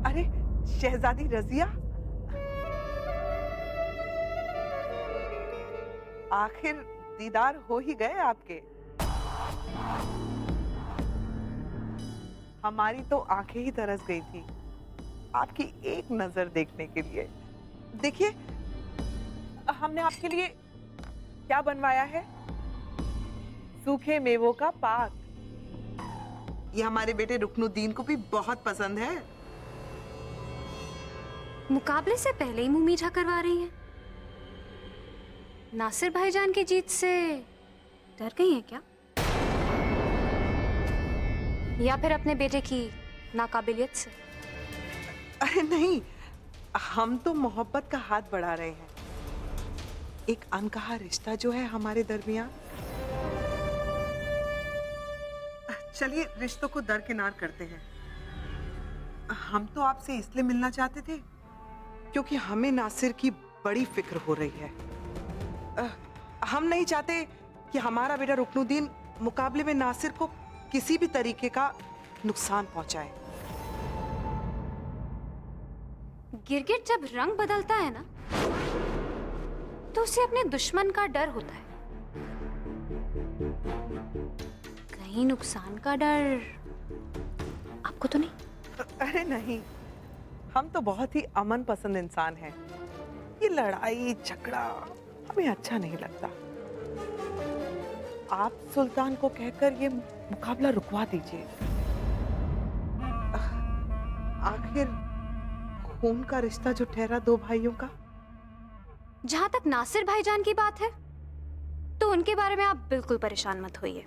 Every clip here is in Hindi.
अरे शहजादी रजिया, आखिर दीदार हो ही गए आपके। हमारी तो आंखें ही तरस गई थी आपकी एक नजर देखने के लिए। देखिए, हमने आपके लिए क्या बनवाया है। सूखे मेवों का पाक। ये हमारे बेटे रुकनुद्दीन को भी बहुत पसंद है। मुकाबले से पहले ही मुंह मीठा करवा रही हैं। नासिर भाईजान की जीत से डर गई हैं क्या? या फिर अपने बेटे की नाकाबिलियत से? अरे नहीं, हम तो मोहब्बत का हाथ बढ़ा रहे हैं। एक अनकहा रिश्ता जो है हमारे दरमियान। चलिए रिश्तों को दरकिनार करते हैं। हम तो आपसे इसलिए मिलना चाहते थे क्योंकि हमें नासिर की बड़ी फिक्र हो रही है। हम नहीं चाहते कि हमारा बेटा रुकनुद्दीन मुकाबले में नासिर को किसी भी तरीके का नुकसान पहुंचाए। गिरगिट जब रंग बदलता है ना, तो उसे अपने दुश्मन का डर होता है। कहीं नुकसान का डर आपको तो नहीं? अरे नहीं, हम तो बहुत ही अमन पसंद इंसान हैं। ये लड़ाई झगड़ा हमें अच्छा नहीं लगता। आप सुल्तान को कहकर ये मुकाबला रुकवा दीजिए। आखिर खून का रिश्ता जो ठहरा दो भाइयों का। जहां तक नासिर भाईजान की बात है, तो उनके बारे में आप बिल्कुल परेशान मत होइए।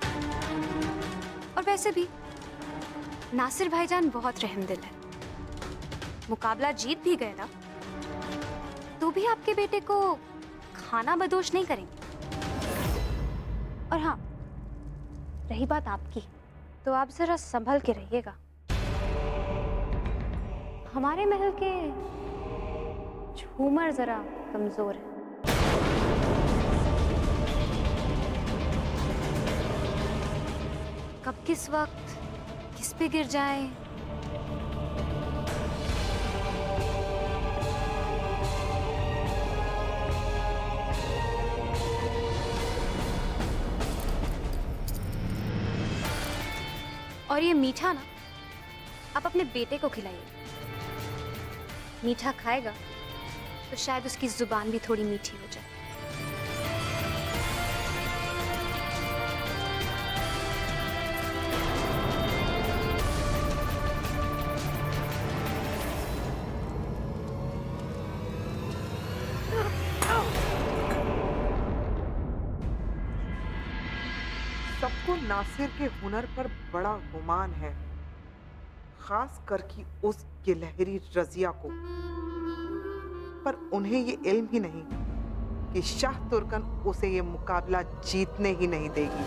और वैसे भी नासिर भाईजान बहुत रहमदिल है। मुकाबला जीत भी गए ना, तो भी आपके बेटे को खाना बदोश नहीं करेंगे। और हाँ, रही बात आपकी, तो आप जरा संभल के रहिएगा। हमारे महल के झूमर जरा कमजोर है। कब किस वक्त किस पे गिर जाए और ये मीठा ना आप अपने बेटे को खिलाइए। मीठा खाएगा तो शायद उसकी जुबान भी थोड़ी मीठी हो जाए। सबको नासिर के हुनर पर बड़ा गुमान है, खास करके उस गिलहरी रजिया को। पर उन्हें ये इल्म ही नहीं कि शाह तुर्कन उसे ये मुकाबला जीतने ही नहीं देगी।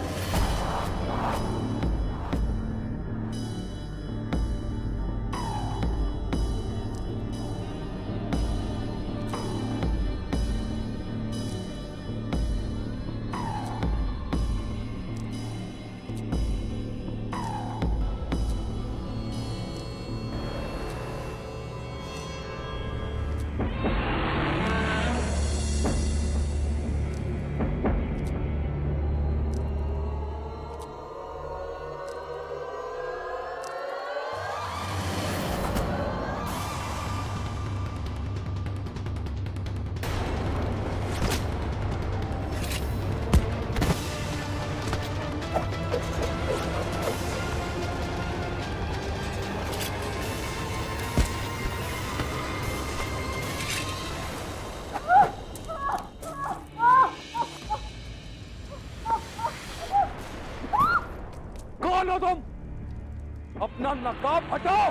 कौन हो तुम? अपना नकाब हटाओ।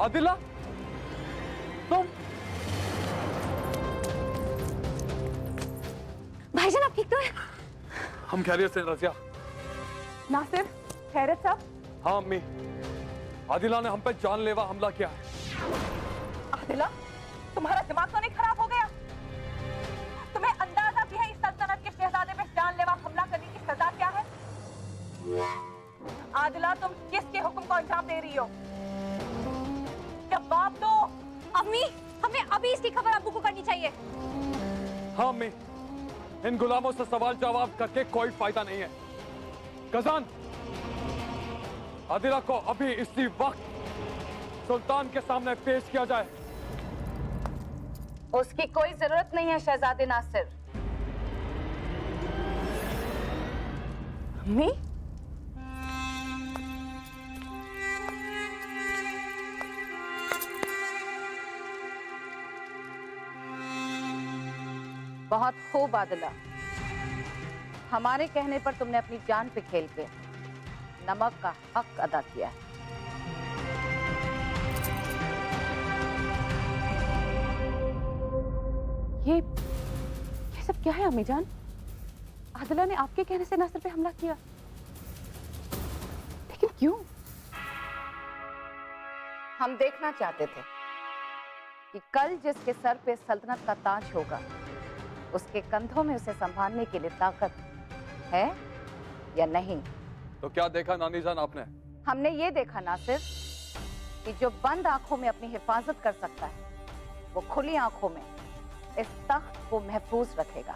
आदिला, तुम? भाईजान आप ठीक तो हैं? हम खैरियत से हैं रज़िया। नासिर, खैरियत साहब? हाँ अम्मी, आदिला ने हम पे जानलेवा हमला किया है। आदिला, तुम्हारा दिमाग तो नहीं खराब हो गया? तुम्हें अंदाजा भी है इस सल्तनत के शहजादे पे जानलेवा हमला करने की सजा क्या है? आदिला, तुम किसके हुक्म को अंजाम दे रही हो? जवाब दो। अम्मी, हमें अभी इसकी खबर अब्बू को करनी चाहिए। हाँ अम्मी, इन गुलामों से सवाल जवाब करके कोई फायदा नहीं है। गजान, आदिला को अभी इसी वक्त सुल्तान के सामने पेश किया जाए। उसकी कोई जरूरत नहीं है शहजादे नासिर। अम्मी? बहुत खूब आदिला, हमारे कहने पर तुमने अपनी जान पे खेल के नमक का हक अदा किया है। ये सब क्या है अम्मी जान? आदिला ने आपके कहने से नासिर पे हमला किया, लेकिन क्यों? हम देखना चाहते थे कि कल जिसके सर पे सल्तनत का ताज होगा, उसके कंधों में उसे संभालने के लिए ताकत है या नहीं। तो क्या देखा नानी जान आपने? हमने ये देखा नासिर कि जो बंद आंखों में अपनी हिफाजत कर सकता है, वो खुली आंखों में इस तख्त को महफूज रखेगा।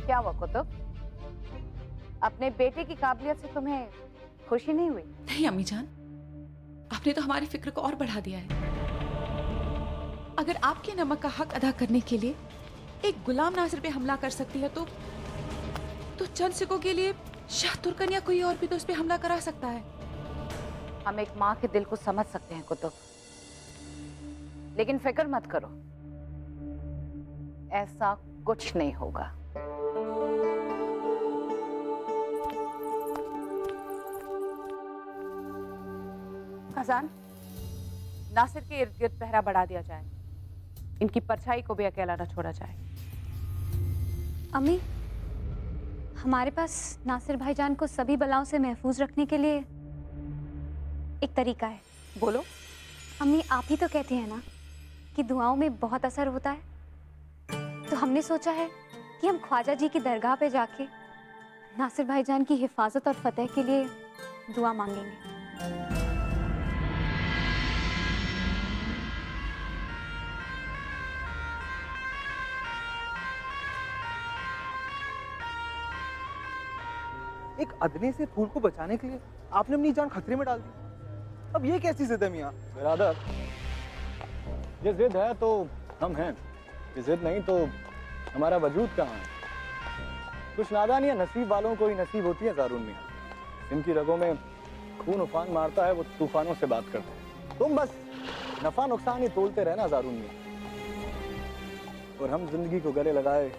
क्या हुआ कुतुब? अपने बेटे की काबिलियत से तुम्हें खुशी नहीं हुई? नहीं अम्मी जान, आपने तो हमारी फिक्र को और बढ़ा दिया है। अगर आपके नमक का हक अदा करने के लिए एक गुलाम नासिर पे हमला कर सकती है तो चंद सिक्कों के लिए शाह तुर्कन या कोई और भी तो उस पे हमला करा सकता है। हम एक माँ के दिल को समझ सकते हैं कुतुब, लेकिन फिक्र मत करो, ऐसा कुछ नहीं होगा। खजान, नासिर के इर्द गिर्द पहरा बढ़ा दिया जाए, इनकी परछाई को भी अकेला न छोड़ा जाए। अम्मी, हमारे पास नासिर भाईजान को सभी बलाओं से महफूज रखने के लिए एक तरीका है। बोलो। अम्मी, आप ही तो कहती हैं ना कि दुआओं में बहुत असर होता है, तो हमने सोचा है कि हम ख्वाजा जी की दरगाह पे जाके नासिर भाईजान की हिफाजत और फतेह के लिए दुआ मांगेंगे। एक अदने से फूल को बचाने के लिए आपने अपनी जान खतरे में डाल दी। अब ये कैसी जिद है मियां? बिरादर, ये जिद है तो हम हैं, ये जिद नहीं तो हमारा वजूद कहाँ है? कुछ नादानी या नसीब वालों को ही नसीब होती है ज़ारून मियां। जिनकी रगों में खून उफान मारता है वो तूफानों से बात करते हैं। तुम बस नफा नुकसान ही तोलते रहना ज़ारून मियां, और हम जिंदगी को गले लगाए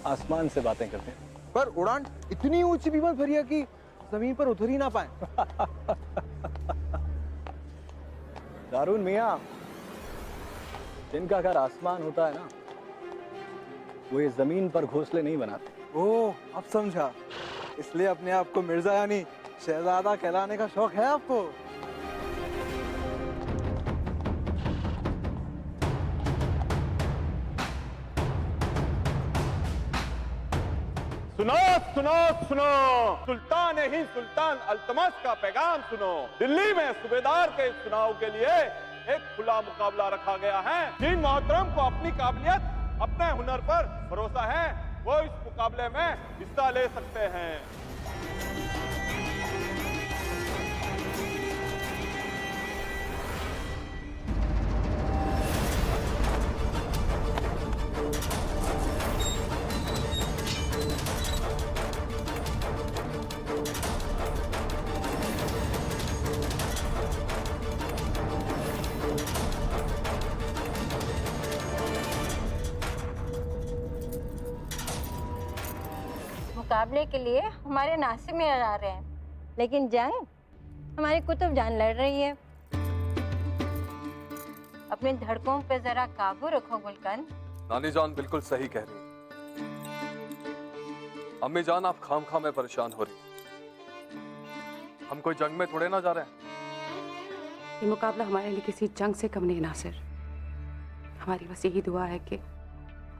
आसमान से बातें करते हैं। पर उड़ान इतनी ऊंची भी मत भरिया कि जमीन पर उतर ही ना पाए। दारून मियां, जिनका घर आसमान होता है ना, वो ये जमीन पर घोंसले नहीं बनाते। ओह, अब समझा। इसलिए अपने आप को मिर्जा यानी शहजादा कहलाने का शौक है आपको? सुनो सुनो सुनो, सुल्तान ही सुल्तान अल्तमस का पैगाम सुनो। दिल्ली में सूबेदार के चुनाव के लिए एक खुला मुकाबला रखा गया है। जिन मोहतरम को अपनी काबिलियत, अपने हुनर पर भरोसा है, वो इस मुकाबले में हिस्सा ले सकते हैं। मुकाबले के लिए हमारे नासिर में आ रहे हैं, लेकिन जंग हमारी कुतुब जान लड़ रही है। अपनी धड़कों पे जरा काबू रखो गुलकंद। नानी जान बिल्कुल सही कह रही है। अम्मी जान, आप खाम में परेशान हो रही। हम कोई जंग में थोड़े ना जा रहे हैं। ये मुकाबला हमारे लिए किसी जंग से कम नहीं नासिर। हमारी बस यही दुआ है कि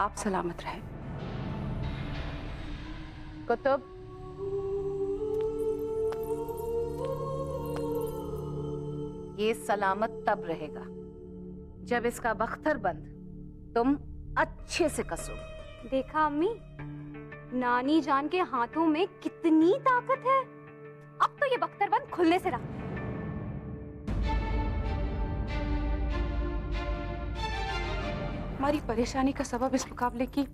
आप सलामत रहें। कुतुब, ये सलामत तब रहेगा जब इसका बख्तरबंद तुम अच्छे से कसो। देखा अम्मी, नानी जान के हाथों में कितनी ताकत है। अब तो ये बख्तरबंद खुलने से रहा। हमारी परेशानी का सबब इस मुकाबले की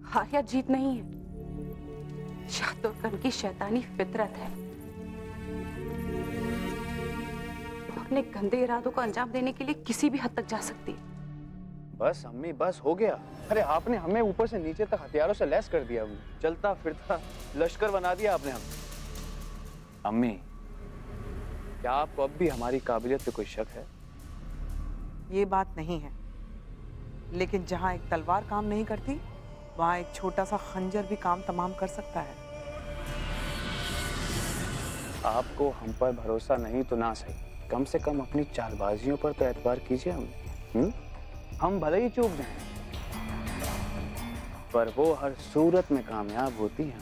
हार या जीत नहीं है, शातुरकन की शैतानी फितरत है। वो अपने गंदे इरादों को अंजाम देने के लिए किसी भी हद तक जा सकती है। बस अम्मी, बस हो गया। अरे आपने हमें ऊपर से नीचे तक हथियारों से लैस कर दिया, चलता फिरता लश्कर बना दिया आपने हम। अम्मी, क्या आपको अब भी हमारी काबिलियत पे कोई शक है? ये बात नहीं है, लेकिन जहाँ एक तलवार काम नहीं करती, वहाँ एक छोटा सा खंजर भी काम तमाम कर सकता है। आपको हम पर भरोसा नहीं तो ना सही, कम से कम अपनी चालबाजियों पर तो एतबार कीजिए। हम भले ही चूक जाएं, पर वो हर सूरत में कामयाब होती है।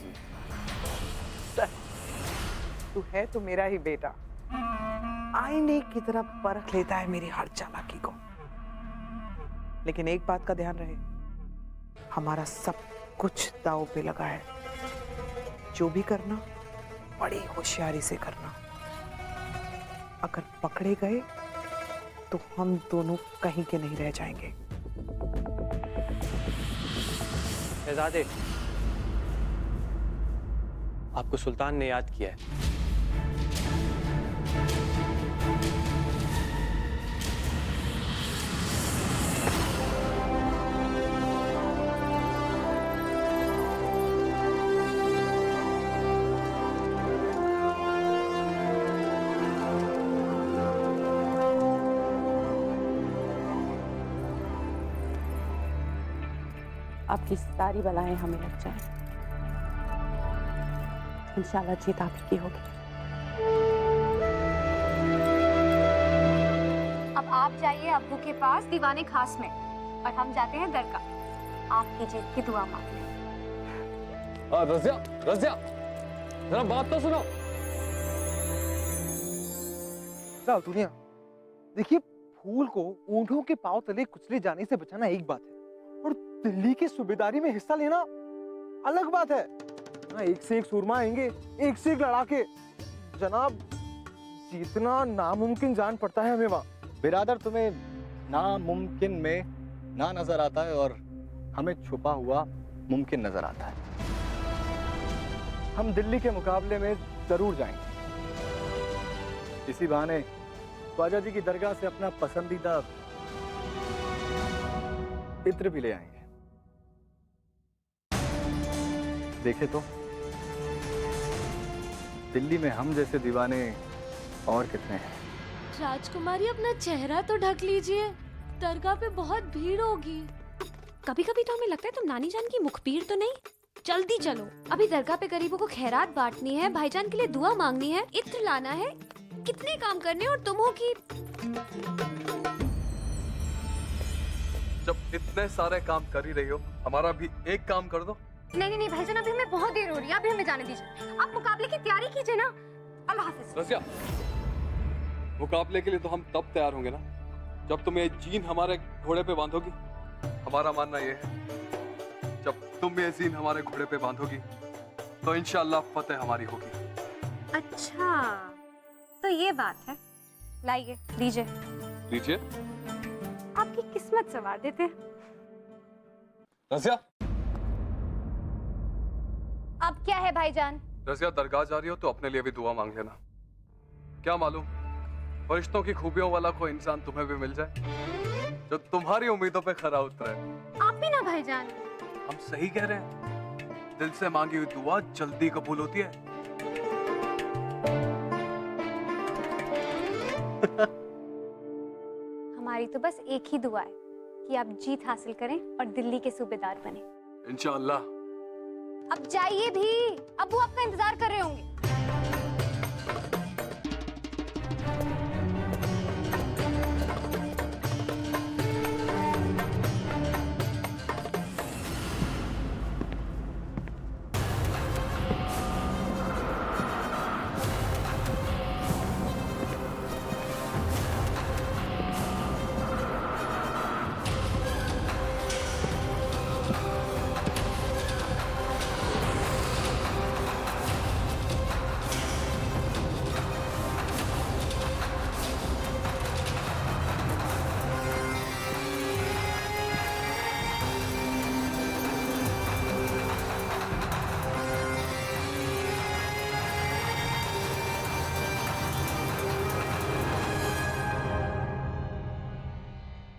तू है तो मेरा ही बेटा, आईने की तरह परख लेता है मेरी हर चालाकी को। लेकिन एक बात का ध्यान रहे, हमारा सब कुछ दांव पे लगा है। जो भी करना बड़ी होशियारी से करना। अगर पकड़े गए तो हम दोनों कहीं के नहीं रह जाएंगे। शहजादे, आपको सुल्तान ने याद किया है। आपकी सारी बलाएं हमें लग जाएं। इंशाल्लाह जीत आप ही की होगी। अब आप जाइए अब्बू के पास दीवाने खास में, और हम जाते हैं दरगाह आपकी जीत की दुआ मांगने। रज़िया, रज़िया, जरा बात तो सुनो। दुनिया देखिए, फूल को ऊंटों के पांव तले कुचले जाने से बचाना एक बात है, और दिल्ली की सूबेदारी में हिस्सा लेना अलग बात है। एक से एक सूरमा आएंगे, एक से एक लड़ाके। जनाब, जीतना नामुमकिन जान पड़ता है हमें वहाँ। बिरादर, तुम्हें नामुमकिन में ना नजर आता है और हमें छुपा हुआ मुमकिन नजर आता है। हम दिल्ली के मुकाबले में जरूर जाएंगे। इसी बहाने ख्वाजा जी की दरगाह से अपना पसंदीदा इत्र भी ले आएंगे। देखे तो दिल्ली में हम जैसे दीवाने और कितने हैं। राजकुमारी, अपना चेहरा तो ढक लीजिए, दरगाह पे बहुत भीड़ होगी। कभी कभी तो हमें लगता है तुम नानी जान की मुखबिर तो नहीं। जल्दी चलो, अभी दरगाह पे गरीबों को खैरात बांटनी है, भाईजान के लिए दुआ मांगनी है, इत्र लाना है, कितने काम करने, और तुम हो कि जब इतने सारे काम कर ही रही हो, हमारा भी एक काम कर दो। नहीं नहीं भाईजान, अभी हमें बहुत देर हो रही है, अभी हमें जाने दीजिए। आप मुकाबले की तैयारी कीजिए ना। अल्लाह हाफिज। रज़िया, मुकाबले के लिए तो हम तब तैयार होंगे ना जब तुम ये जीन हमारे घोड़े पे बांधोगी। हमारा मानना ये है, जब तुम ये जीन हमारे घोड़े पे बांधोगी तो इंशाअल्लाह फतेह हमारी होगी। अच्छा, तो ये बात है। लाइए, लीजिए। लीजिए। आपकी किस्मत संवार देते हैं। रज़िया, अब क्या है भाईजान? रज़िया, दरगाह जा रही हो तो अपने लिए भी दुआ मांग लेना। क्या मालूम, फरिश्तों की खूबियों वाला कोई इंसान तुम्हें भी मिल जाए जो तुम्हारी उम्मीदों पे खरा उतरे। आप भी ना भाईजान। हम सही कह रहे हैं, दिल से मांगी हुई दुआ जल्दी कबूल होती है। हमारी तो बस एक ही दुआ है कि आप जीत हासिल करें और दिल्ली के सूबेदार बने। इंशाअल्लाह, अब जाइए भी, अब्बू आपका इंतजार कर रहे होंगे।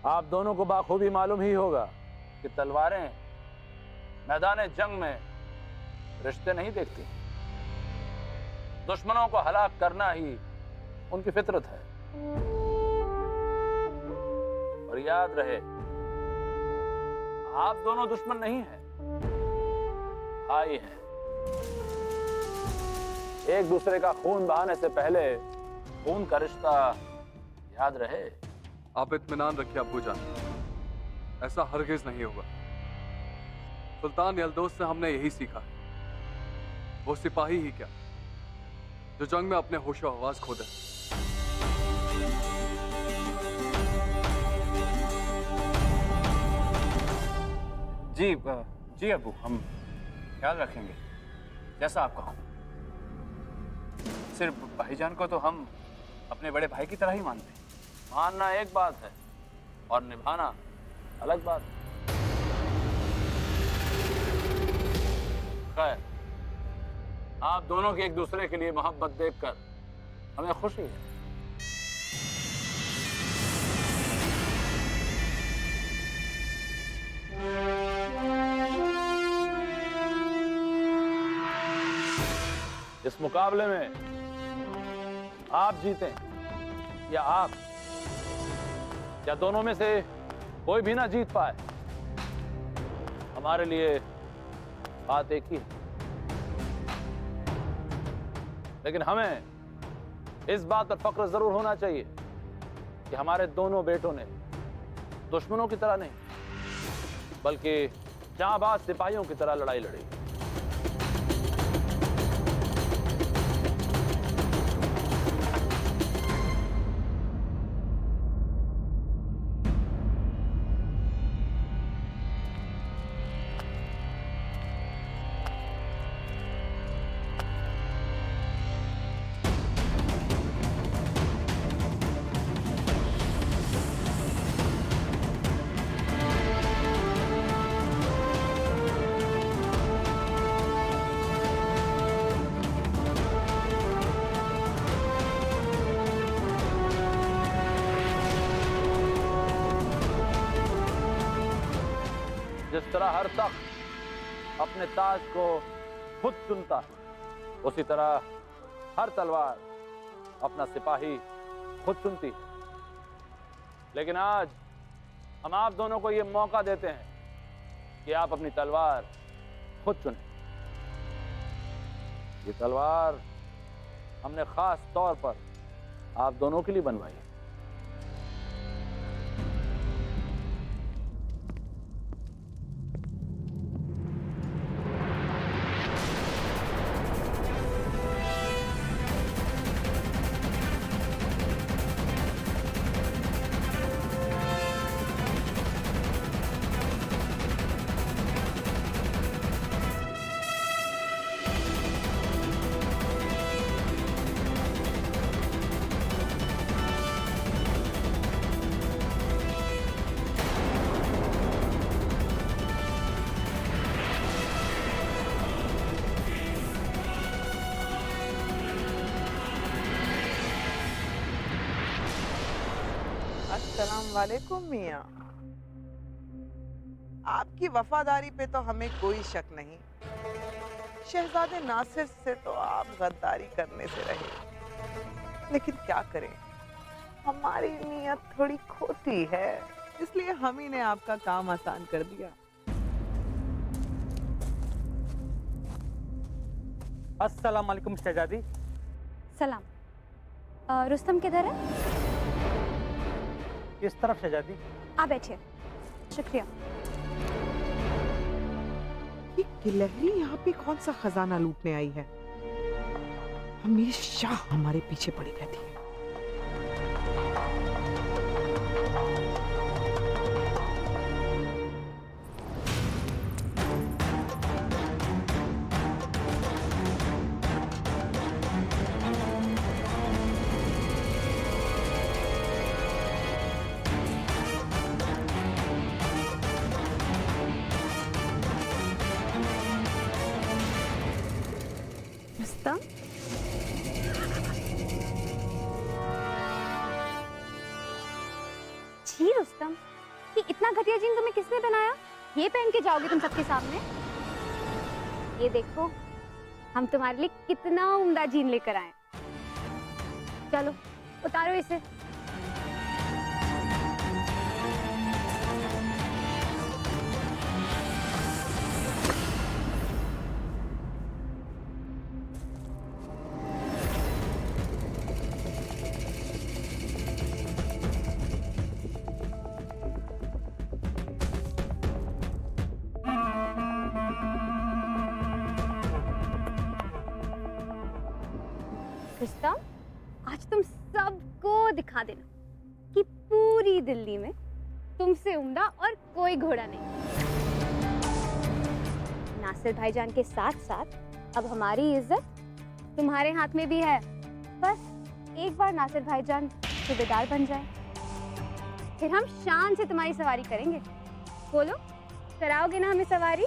आप दोनों को बाखूबी मालूम ही होगा कि तलवारें मैदान जंग में रिश्ते नहीं देखती। दुश्मनों को हलाक करना ही उनकी फितरत है। और याद रहे, आप दोनों दुश्मन नहीं हैं, भाई हैं। एक दूसरे का खून बहाने से पहले खून का रिश्ता याद रहे। आप इत्मीनान रखिए अब्बू जान, ऐसा हरगिज नहीं होगा। सुल्तान यल्दोस से हमने यही सीखा। वो सिपाही ही क्या, जो जंग में अपने होशो हवास खो दे। जी अब्बू, हम ख्याल रखेंगे जैसा आप कहो। सिर्फ भाईजान को तो हम अपने बड़े भाई की तरह ही मानते हैं। मानना एक बात है और निभाना अलग बात है। खैर, आप दोनों की एक दूसरे के लिए मोहब्बत देखकर हमें खुशी है। इस मुकाबले में आप जीतें या आप, या दोनों में से कोई भी ना जीत पाए, हमारे लिए बात एक ही है। लेकिन हमें इस बात पर फख्र जरूर होना चाहिए कि हमारे दोनों बेटों ने दुश्मनों की तरह नहीं, बल्कि जांबाज सिपाहियों की तरह लड़ाई लड़ी। जिस तरह हर तख्त अपने ताज को खुद चुनता है, उसी तरह हर तलवार अपना सिपाही खुद चुनती है। लेकिन आज हम आप दोनों को यह मौका देते हैं कि आप अपनी तलवार खुद चुनें। ये तलवार हमने खास तौर पर आप दोनों के लिए बनवाई है। अस्सलाम वालेकुम मियाँ। आपकी वफादारी पे तो हमें कोई शक नहीं। शहजादे नासिर से तो आप गद्दारी करने से रहे, लेकिन क्या करें, हमारी नीयत थोड़ी खोटी है, इसलिए हम ही ने आपका काम आसान कर दिया। अस्सलाम वालेकुम शहजादी। सलाम। रुस्तम किधर है? किस तरफ शहजादी? आप बैठिए। शुक्रिया। ये गिलहरी यहाँ पे कौन सा खजाना लूटने आई है? हमेशा हमारे पीछे पड़ी रहती है। रुस्तम, जी रुस्तम, ये इतना घटिया जीन तुम्हें किसने बनाया? ये पहन के जाओगे तुम सबके सामने? ये देखो, हम तुम्हारे लिए कितना उम्दा जीन लेकर आए। चलो उतारो इसे। रुस्तम, आज तुम सबको दिखा देना कि पूरी दिल्ली में तुमसे उम्दा और कोई घोड़ा नहीं। नासिर भाईजान के साथ साथ अब हमारी इज्जत तुम्हारे हाथ में भी है। बस एक बार नासिर भाईजान सूबेदार बन जाए, फिर हम शान से तुम्हारी सवारी करेंगे। बोलो, कराओगे ना हमें सवारी?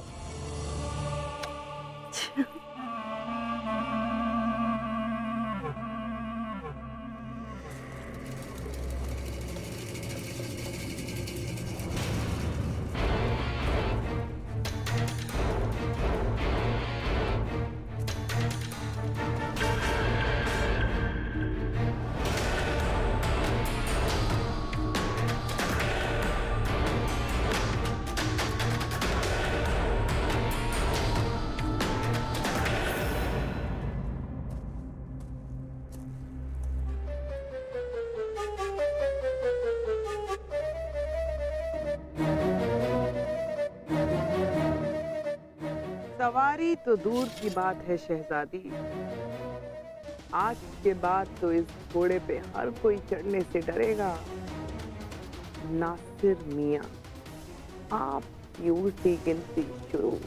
सवारी तो दूर की बात है शहजादी, आज के बाद तो इस घोड़े पे हर कोई चढ़ने से डरेगा। नासिर मियां, आप की उल्टी गिनती शुरू।